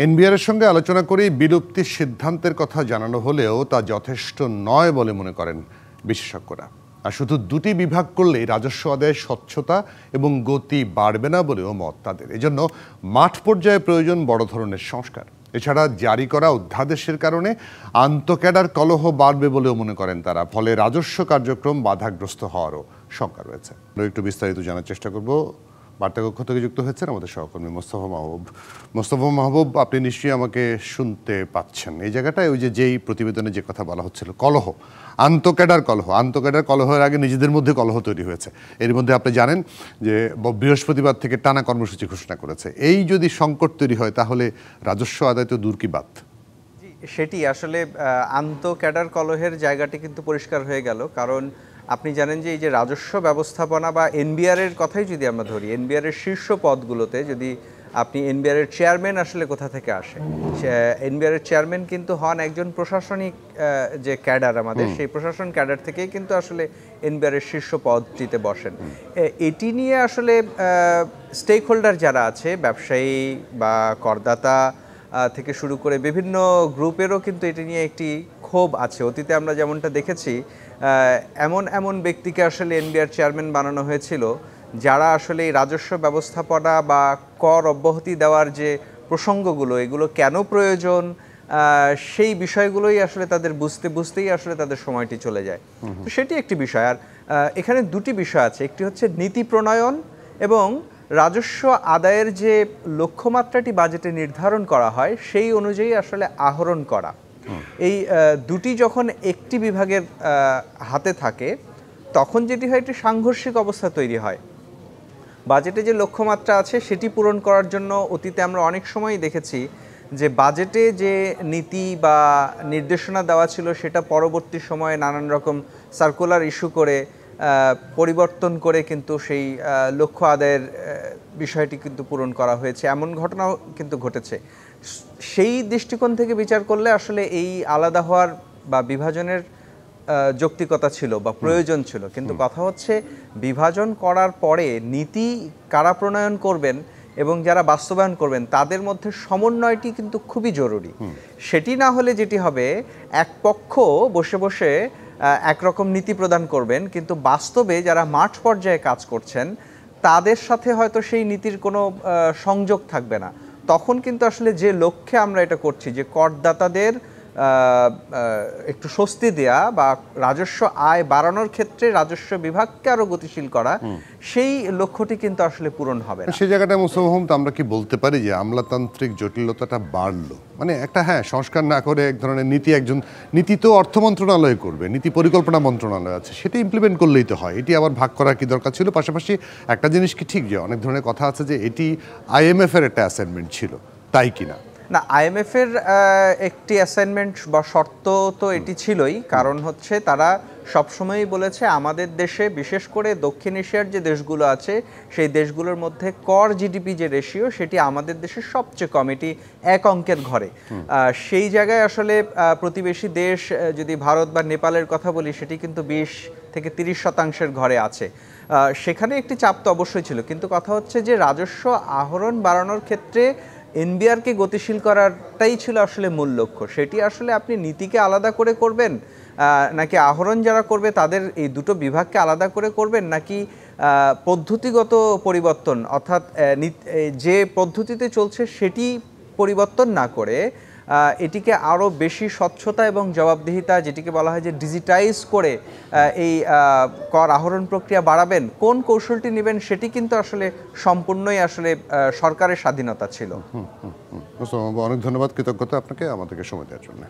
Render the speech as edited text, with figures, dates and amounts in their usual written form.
এনবিআরের সঙ্গে আলোচনা করেই বিলুপ্তির সিদ্ধান্তের কথা জানানো হলেও তা যথেষ্ট নয় বলে মনে করেন বিশেষজ্ঞরা। আর শুধু দুটি বিভাগ করলেই রাজস্ব আদায়ের স্বচ্ছতা এবং গতি বাড়বে না বলেও মত তাদের। এজন্য মাঠ পর্যায়ে প্রয়োজন বড় ধরনের সংস্কার। এছাড়া জারি করা অধ্যাদেশের কারণে আন্তঃক্যাডার কলহ বাড়বে বলেও মনে করেন তারা। ফলে রাজস্ব কার্যক্রম বাধাগ্রস্ত হওয়ারও শঙ্কা রয়েছে। একটু বিস্তারিত জানার চেষ্টা করব। বার্তাকক্ষ থেকে যুক্ত হয়েছেন আমাদের সহকর্মী মোস্তফা মাহবুব। মোস্তফা মাহবুব, আপনি নিশ্চয়ই আমাকে শুনতে পাচ্ছেন। এই জায়গাটায় ওই যেই প্রতিবেদনে যে কথা বলা হচ্ছিল, কলহ, আন্তঃক্যাডার কলহের আগে নিজেদের মধ্যে কলহ তৈরি হয়েছে। এর মধ্যে আপনি জানেন যে বৃহস্পতিবার থেকে টানা কর্মসূচি ঘোষণা করেছে। এই যদি সংকট তৈরি হয় তাহলে রাজস্ব আদায় তো দূর কি বাদ। সেটি আসলে আন্তঃক্যাডার কলহের জায়গাটি কিন্তু পরিষ্কার হয়ে গেল। কারণ আপনি জানেন যে এই যে রাজস্ব ব্যবস্থাপনা বা এনবিআরের কথাই যদি আমরা ধরি, এনবিআরের শীর্ষ পদগুলোতে যদি আপনি এনবিআরের চেয়ারম্যান আসলে কোথা থেকে আসে, এনবিআরের চেয়ারম্যান কিন্তু হন একজন প্রশাসনিক যে ক্যাডার আমাদের, সেই প্রশাসন ক্যাডার থেকেই কিন্তু আসলে এনবিআরের শীর্ষ পদটিতে বসেন। এটি নিয়ে আসলে স্টেক হোল্ডার যারা আছে, ব্যবসায়ী বা করদাতা থেকে শুরু করে বিভিন্ন গ্রুপেরও কিন্তু এটি নিয়ে একটি ক্ষোভ আছে। অতীতে আমরা যেমনটা দেখেছি, এমন ব্যক্তিকে আসলে এনবিআর চেয়ারম্যান বানানো হয়েছিল যারা আসলে এই রাজস্ব ব্যবস্থাপনা বা কর অব্যাহতি দেওয়ার যে প্রসঙ্গগুলো, এগুলো কেন প্রয়োজন, সেই বিষয়গুলোই আসলে তাদের বুঝতেই আসলে তাদের সময়টি চলে যায়। তো সেটি একটি বিষয়। আর এখানে দুটি বিষয় আছে, একটি হচ্ছে নীতি প্রণয়ন এবং রাজস্ব আদায়ের যে লক্ষ্যমাত্রাটি বাজেটে নির্ধারণ করা হয় সেই অনুযায়ী আসলে আহরণ করা। এই দুটি যখন একটি বিভাগের হাতে থাকে তখন যেটি হয়, একটি সাংঘর্ষিক অবস্থা তৈরি হয়। বাজেটে যে লক্ষ্যমাত্রা আছে সেটি পূরণ করার জন্য অতীতে আমরা অনেক সময়ই দেখেছি যে বাজেটে যে নীতি বা নির্দেশনা দেওয়া ছিল সেটা পরবর্তী সময়ে নানান রকম সার্কুলার ইস্যু করে পরিবর্তন করে কিন্তু সেই লক্ষ্য আদায়ের বিষয়টি কিন্তু পূরণ করা হয়েছে, এমন ঘটনাও কিন্তু ঘটেছে। সেই দৃষ্টিকোণ থেকে বিচার করলে আসলে এই আলাদা হওয়ার বা বিভাজনের যৌক্তিকতা ছিল বা প্রয়োজন ছিল। কিন্তু কথা হচ্ছে, বিভাজন করার পরে নীতি কারা প্রণয়ন করবেন এবং যারা বাস্তবায়ন করবেন তাদের মধ্যে সমন্বয়টি কিন্তু খুবই জরুরি। সেটি না হলে যেটি হবে, এক পক্ষ বসে বসে একরকম নীতি প্রদান করবেন, কিন্তু বাস্তবে যারা মাঠ পর্যায়ে কাজ করছেন তাদের সাথে হয়তো সেই নীতির কোনো সংযোগ থাকবে না। তখন কিন্তু আসলে যে লক্ষ্যে আমরা এটা করছি, যে করদাতাদের একটু স্বস্তি দেয়া বা রাজস্ব আয় বাড়ানোর ক্ষেত্রে রাজস্ব বিভাগকে আরো গতিশীল করা, সেই লক্ষ্যটি কিন্তু আসলে পূরণ হবে না। সেই জায়গাটা মুস্তফা, আমরা কি বলতে পারি যে আমলাতান্ত্রিক জটিলতাটা বাড়লো? মানে একটা সংস্কার না করে এক ধরনের নীতি তো অর্থ মন্ত্রণালয় করবে, নীতি পরিকল্পনা মন্ত্রণালয় আছে, সেটা ইমপ্লিমেন্ট করলেই তো হয়। এটি আবার ভাগ করার কি দরকার ছিল? পাশাপাশি একটা জিনিস কি ঠিক যে অনেক ধরনের কথা আছে যে এটি IMF এর একটা অ্যাসাইনমেন্ট ছিল, তাই কিনা? না, IMF এর একটি অ্যাসাইনমেন্ট বা শর্ত তো এটি ছিলই। কারণ হচ্ছে তারা সবসময়ই বলেছে আমাদের দেশে, বিশেষ করে দক্ষিণ এশিয়ার যে দেশগুলো আছে সেই দেশগুলোর মধ্যে কর জিডিপি যে রেশিও, সেটি আমাদের দেশের সবচেয়ে কম, এটি এক অঙ্কের ঘরে। সেই জায়গায় আসলে প্রতিবেশী দেশ যদি ভারত বা নেপালের কথা বলি, সেটি কিন্তু 20 থেকে 30% ঘরে আছে। সেখানে একটি চাপ তো অবশ্যই ছিল। কিন্তু কথা হচ্ছে যে রাজস্ব আহরণ বাড়ানোর ক্ষেত্রে এনবিআরকে গতিশীল করাটাই ছিল আসলে মূল লক্ষ্য। সেটি আসলে আপনি নীতিকে আলাদা করে করবেন, নাকি আহরণ যারা করবে তাদের এই দুটো বিভাগকে আলাদা করে করবেন, নাকি পদ্ধতিগত পরিবর্তন, অর্থাৎ যে পদ্ধতিতে চলছে সেটি পরিবর্তন না করে এটিকে আরও বেশি স্বচ্ছতা এবং জবাবদিহিতা, যেটিকে বলা হয় যে ডিজিটাইজ করে এই কর আহরণ প্রক্রিয়া বাড়াবেন, কোন কৌশলটি নেবেন সেটি কিন্তু আসলে সম্পূর্ণই আসলে সরকারের স্বাধীনতা ছিল। অনেক ধন্যবাদ, কৃতজ্ঞতা আপনাকে আমাদেরকে সময় দেওয়ার জন্য।